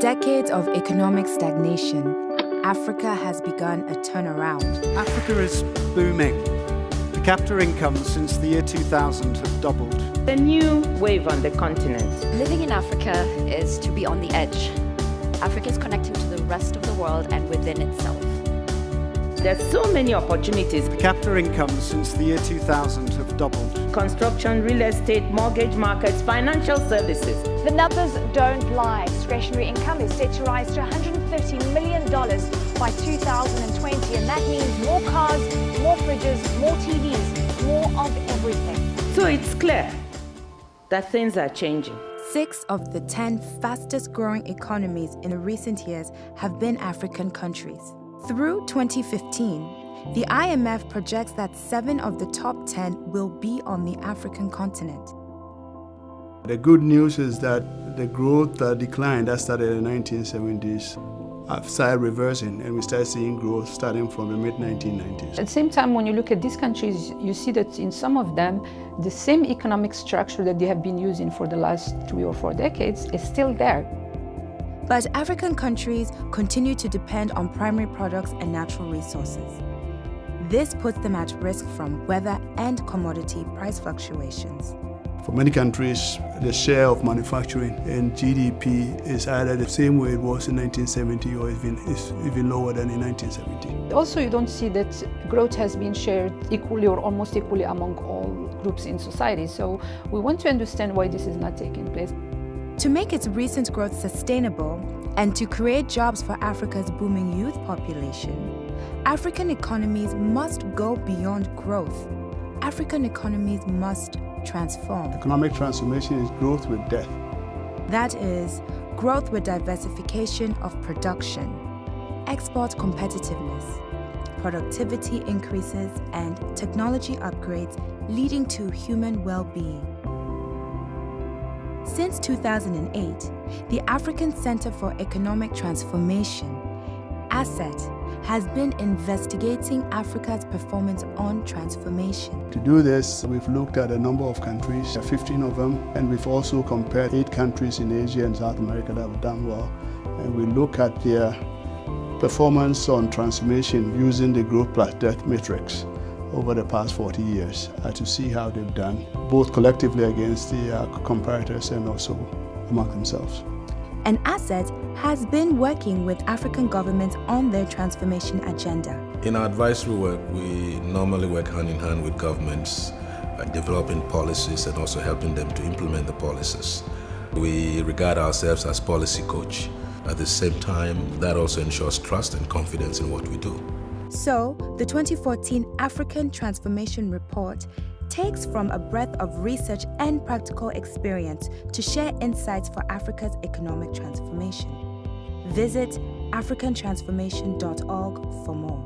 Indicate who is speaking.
Speaker 1: decades of economic stagnation, Africa has begun a turnaround.
Speaker 2: Africa is booming. Per capita incomes since the year 2000 have doubled.
Speaker 3: A new wave on the continent.
Speaker 4: Living in Africa is to be on the edge. Africa is connecting to the rest of the world and within itself.
Speaker 3: There's so many opportunities.
Speaker 2: Per capita incomes since the year 2000 have doubled.
Speaker 3: Construction, real estate, mortgage markets, financial services.
Speaker 5: The numbers don't lie. Discretionary income is set to rise to $130 million by 2020, and that means more cars, more fridges, more TVs, more of everything.
Speaker 3: So it's clear that things are changing.
Speaker 1: 6 of the 10 fastest growing economies in recent years have been African countries. Through 2015, the IMF projects that 7 of the top 10 will be on the African continent.
Speaker 6: The good news is that the growth decline that started in the 1970s started reversing, and we started seeing growth starting from the mid-1990s.
Speaker 7: At the same time, when you look at these countries, you see that in some of them, the same economic structure that they have been using for the last 3 or 4 decades is still there.
Speaker 1: But African countries continue to depend on primary products and natural resources. This puts them at risk from weather and commodity price fluctuations.
Speaker 6: For many countries, the share of manufacturing in GDP is either the same way it was in 1970 or even lower than in 1970.
Speaker 7: Also, you don't see that growth has been shared equally or almost equally among all groups in society. So we want to understand why this is not taking place.
Speaker 1: To make its recent growth sustainable and to create jobs for Africa's booming youth population, African economies must go beyond growth. African economies must transform.
Speaker 6: Economic transformation is growth with depth.
Speaker 1: That is, growth with diversification of production, export competitiveness, productivity increases, and technology upgrades leading to human well-being. Since 2008, the African Center for Economic Transformation, ACET, has been investigating Africa's performance on transformation.
Speaker 6: To do this, we've looked at a number of countries, 15 of them, and we've also compared 8 countries in Asia and South America that have done well. And we look at their performance on transformation using the growth plus death matrix over the past 40 years to see how they've done, both collectively against the comparators and also among themselves.
Speaker 1: And ACET has been working with African governments on their transformation agenda.
Speaker 8: In our advisory work, we normally work hand in hand with governments, developing policies and also helping them to implement the policies. We regard ourselves as policy coach. At the same time, that also ensures trust and confidence in what we do.
Speaker 1: So, the 2014 African Transformation Report takes from a breadth of research and practical experience to share insights for Africa's economic transformation. Visit africantransformation.org for more.